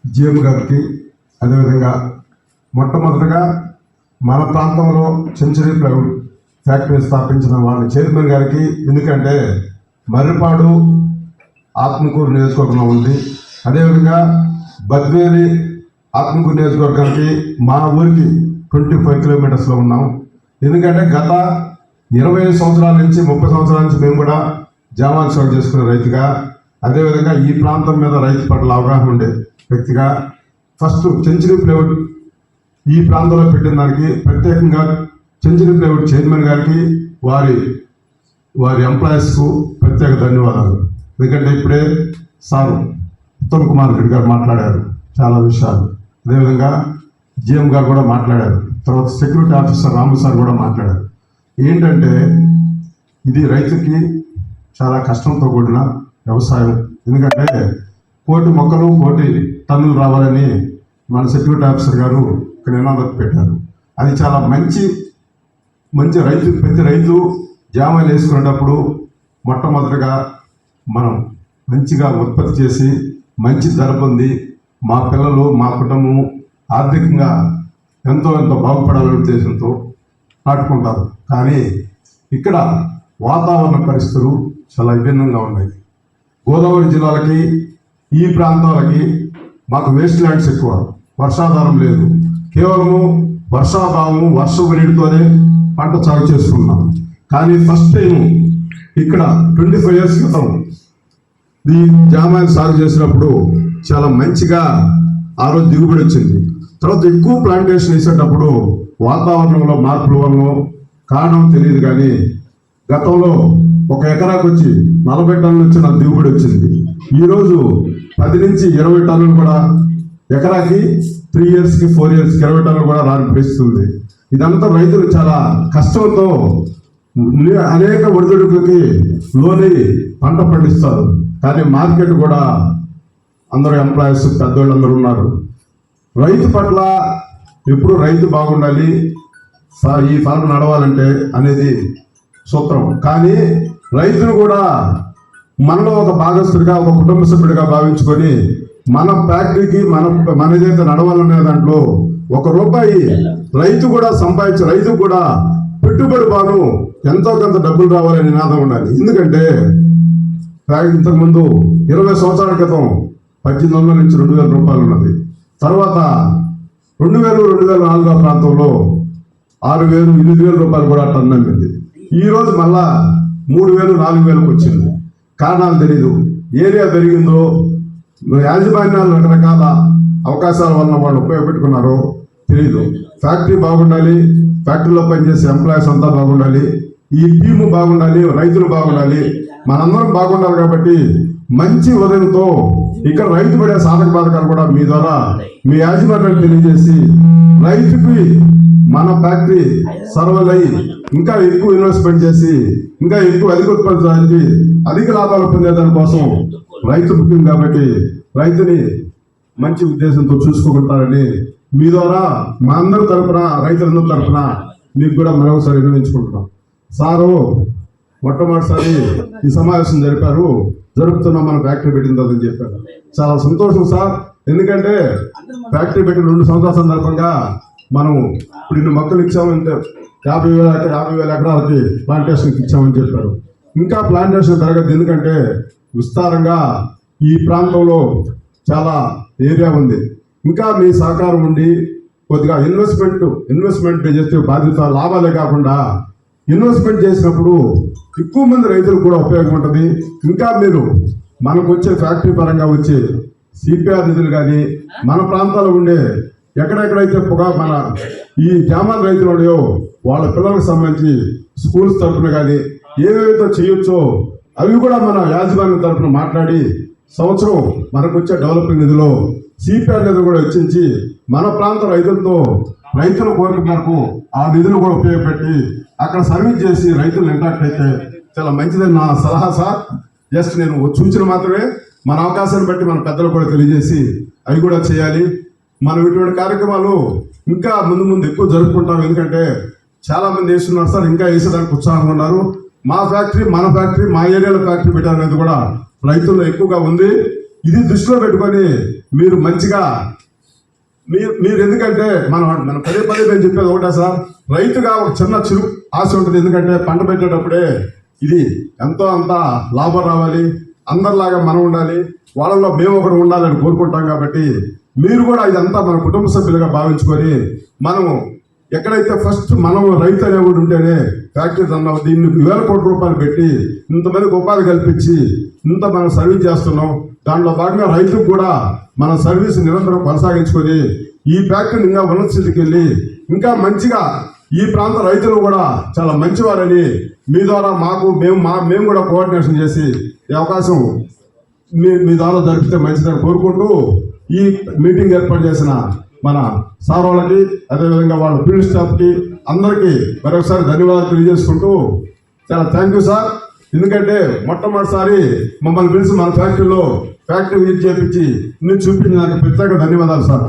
GM గారికి, అదేవిధంగా మొట్టమొదటిగా మన ప్రాంతంలో సెంచరీ ప్లైవుడ్ ఫ్యాక్టరీ స్థాపించిన వాళ్ళ చైర్మన్ గారికి, ఎందుకంటే మర్రిపాడు ఆత్మకూరు నియోజకవర్గంలో ఉంది. అదేవిధంగా బద్వేలి ఆత్మకూరు నియోజకవర్గానికి మా ఊరికి 25 కిలోమీటర్స్లో ఉన్నాం. ఎందుకంటే గత 20 సంవత్సరాల నుంచి 30 సంవత్సరాల నుంచి మేము కూడా జామాకు సాగు చేసుకునే రైతుగా, అదేవిధంగా ఈ ప్రాంతం మీద రైతు పట్ల అవగాహన ఉండే వ్యక్తిగా ఫస్ట్ సెంచరీ ప్లైవుడ్ ఈ ప్రాంతంలో పెట్టిన దానికి ప్రత్యేకంగా సెంచరీ ప్లైవుడ్ చైర్మన్ గారికి, వారి ఎంప్లాయీస్కు ప్రత్యేక ధన్యవాదాలు. ఎందుకంటే ఇప్పుడే సార్ ఉత్తమ్ కుమార్ రెడ్డి గారు మాట్లాడారు చాలా విషయాలు, అదేవిధంగా జిఎం గారు కూడా మాట్లాడారు, తర్వాత సెక్యూరిటీ ఆఫీసర్ రాము సార్ కూడా మాట్లాడారు. ఏంటంటే ఇది రైతుకి చాలా కష్టంతో కూడిన వ్యవసాయం. ఎందుకంటే 1,000 మొక్కలు 1,000 టన్నులు రావాలని మన సెక్యూరిటీ ఆఫీసర్ గారు ఇక్కడ నినాదం పెట్టారు. అది చాలా మంచి రైతు, ప్రతి రైతు జామాలు వేసుకునేటప్పుడు మొట్టమొదటిగా మనం మంచిగా ఉత్పత్తి చేసి మంచి ధర పొంది మా పిల్లలు, మా కుటుంబం ఆర్థికంగా ఎంతో బాగుపడాలనే ఉద్దేశంతో నాటుకుంటారు. కానీ ఇక్కడ వాతావరణ పరిస్థితులు చాలా విభిన్నంగా ఉన్నాయి. గోదావరి జిల్లాలకి ఈ ప్రాంతాలకి మాకు వేస్ట్ ల్యాండ్స్ ఎక్కువ, వర్షాధారం లేదు. కేవలము వర్షాభావము, వర్షపు నీటితోనే పంట సాగు చేసుకున్నాం. కానీ ఫస్ట్ టైం ఇక్కడ 25 years క్రితం ఈ జామాయిలు సాగు చేసినప్పుడు చాలా మంచిగా ఆ రోజు దిగుబడి వచ్చింది. తర్వాత ఎక్కువ ప్లాంటేషన్ వేసేటప్పుడు వాతావరణంలో మార్పుల వల్ల కారణం తెలియదు, కానీ గతంలో 1 ఎకరాకు వచ్చి 40 టన్నులు వచ్చిన దిగుబడి వచ్చింది. ఈరోజు 10 నుంచి 20 టన్నులు కూడా ఎకరాకి 3 yearsకి 4 yearsకి 20 టన్నులు కూడా రాని పరిస్థితి ఉంది. ఇదంతా రైతులు చాలా కష్టంతో అనేక ఒడిదుడుకులకి లోని పంట పండిస్తారు. కానీ మార్కెట్ కూడా అందరూ ఎంప్లాయీస్ పెద్దోళ్ళు అందరూ ఉన్నారు. రైతు పట్ల ఎప్పుడు రైతు బాగుండాలి, ఈ ఫార్మ్ నడవాలంటే అనేది సూత్రం. కానీ రైతును కూడా మనలో ఒక భాగస్తుడిగా, ఒక కుటుంబ సభ్యుడిగా భావించుకొని మన ఫ్యాక్టరీకి మన ఏదైతే నడవాలనే దాంట్లో ₹1 రైతు కూడా సంపాదించి రైతు కూడా పెట్టుబడి బాను ఎంతో కొంత డబ్బులు రావాలని నినాదం ఉండాలి. ఎందుకంటే ఇంతకుముందు 20 సంవత్సరాల క్రితం 1,800 నుంచి 2,000 రూపాయలు ఉన్నది. తర్వాత 2000-2004 ప్రాంతంలో 6,000, 8,000 రూపాయలు కూడా టన్ను అమ్మింది. ఈరోజు మళ్ళా 3,000-4,000కి వచ్చింది. కారణాలు తెలీదు. ఏరియా పెరిగిందో, యాజమాన్యాలు రకరకాల అవకాశాల వలన వాళ్ళు ఉపయోగపెట్టుకున్నారో తెలీదు. ఫ్యాక్టరీ బాగుండాలి, ఫ్యాక్టరీలో పనిచేసే ఎంప్లాయీస్ అంతా బాగుండాలి, ఈ టీము బాగుండాలి, రైతులు బాగుండాలి, మనందరం బాగుండాలి. కాబట్టి మంచి ఉదయంతో ఇక్కడ రైతు పడే సాధక బాధకాలు కూడా మీ ద్వారా మీ యాజమాన్యాన్ని తెలియజేసి రైతుకి మన ఫ్యాక్టరీ సర్వల్ అయ్యి ఇంకా ఎక్కువ ఇన్వెస్ట్మెంట్ చేసి ఇంకా ఎక్కువ అధిక ఉత్పత్తి అధిక లాభాలు పొందేదాని కోసం రైతు ముఖ్యం. కాబట్టి రైతుని మంచి ఉద్దేశంతో చూసుకుంటారని మీ ద్వారా మా అందరి తరఫున, రైతులందరి తరఫున మీకు కూడా మరొకసారి వినియోగించుకుంటున్నాం. సారు మొట్టమొదటిసారి ఈ సమావేశం జరుపుతున్నాం, మన ఫ్యాక్టరీ పెట్టిందని చెప్పారు. చాలా సంతోషం సార్. ఎందుకంటే ఫ్యాక్టరీ పెట్టిన 2 సంవత్సరాల సందర్భంగా మనం ఇప్పుడు ఇన్ని మొక్కలు ఇచ్చామంటే 50,000 ఎకరాలకి ప్లాంటేషన్కి ఇచ్చామని చెప్పారు. ఇంకా ప్లాంటేషన్ పెరగదు. ఎందుకంటే విస్తారంగా ఈ ప్రాంతంలో చాలా ఏరియా ఉంది. ఇంకా మీ సహకారం ఉండి కొద్దిగా ఇన్వెస్ట్మెంట్ చేసే బాధ్యత, లాభాలే కాకుండా ఇన్వెస్ట్మెంట్ చేసినప్పుడు ఎక్కువ మంది రైతులకు కూడా ఉపయోగం ఉంటుంది. ఇంకా మీరు మనకు వచ్చే ఫ్యాక్టరీ పరంగా వచ్చే సిపిఆర్ నిధులు కానీ, మన ప్రాంతాల్లో ఉండే ఎక్కడెక్కడైతే మన ఈ జామాల రైతులు ఉన్నాయో వాళ్ళ పిల్లలకు సంబంధించి స్కూల్స్ తరఫున కానీ ఏవేవైతే చేయొచ్చో అవి కూడా మన యాజమాన్యం తరఫున మాట్లాడి సంవత్సరం మనకు వచ్చే డెవలపింగ్ నిధిలో సిపిఆర్ నిధులు కూడా వెచ్చించి మన ప్రాంత రైతుల కోరిక మేరకు ఆ నిధులు కూడా ఉపయోగపెట్టి అక్కడ సర్వీస్ చేసి రైతులు ఇంటాక్ట్ అయితే చాలా మంచిదని నా సలహా సార్. జస్ట్ నేను సూచన మాత్రమే. మన అవకాశాన్ని బట్టి మన పెద్దలు కూడా తెలియజేసి అవి కూడా చేయాలి. మనం ఇటువంటి కార్యక్రమాలు ఇంకా ముందు ఎక్కువ జరుపుకుంటాం. ఎందుకంటే చాలా మంది వేస్తున్నారు సార్, ఇంకా వేసేదానికి ఉత్సాహంగా ఉన్నారు. మన ఫ్యాక్టరీ మా ఏరియాలో ఫ్యాక్టరీ పెట్టాలనేది కూడా రైతుల్లో ఎక్కువగా ఉంది. ఇది దృష్టిలో పెట్టుకొని మీరు మంచిగా మీరు ఎందుకంటే మన పదే పదే నేను చెప్పేది ఒకటే సార్, రైతుగా ఒక చిన్న ఆశ ఉంటుంది. ఎందుకంటే పంట పెట్టేటప్పుడే ఇది ఎంతో అంత లాభం రావాలి, అందరిలాగా మనం ఉండాలి, వాళ్ళలో మేము ఒకటి ఉండాలని కోరుకుంటాం. కాబట్టి మీరు కూడా ఇదంతా మన కుటుంబ సభ్యులుగా భావించుకొని మనము ఎక్కడైతే ఫస్ట్ మనం రైతు అనేవాడు ఉంటేనే ఫ్యాక్టరీ అన్నాం, దీన్ని 1,000 కోట్ల రూపాయలు పెట్టి ఇంతమందికి ఉపాధి కల్పించి ఇంత మనం సర్వీస్ చేస్తున్నాం. దాంట్లో భాగంగా రైతుకు కూడా మన సర్వీస్ నిరంతరం కొనసాగించుకొని ఈ ఫ్యాక్టరీని ఇంకా ఉన్నత స్థితికి వెళ్ళి ఇంకా మంచిగా ఈ ప్రాంత రైతులు కూడా చాలా మంచివారని మీ ద్వారా మేము కూడా కోఆర్డినేషన్ చేసి ఈ అవకాశం మీ ద్వారా జరిపితే మంచిదని కోరుకుంటూ ఈ మీటింగ్ ఏర్పాటు చేసిన మన సార్ వాళ్ళకి, అదేవిధంగా వాళ్ళ ఫీల్డ్ స్టాఫ్కి అందరికీ మరొకసారి ధన్యవాదాలు తెలియజేసుకుంటూ చాలా థ్యాంక్ యూ సార్. ఎందుకంటే మొట్టమొదటిసారి మమ్మల్ని పిలిచి మన ఫ్యాక్టరీ విజిట్ చేయించి చూపించిన ప్రత్యేక ధన్యవాదాలు సార్.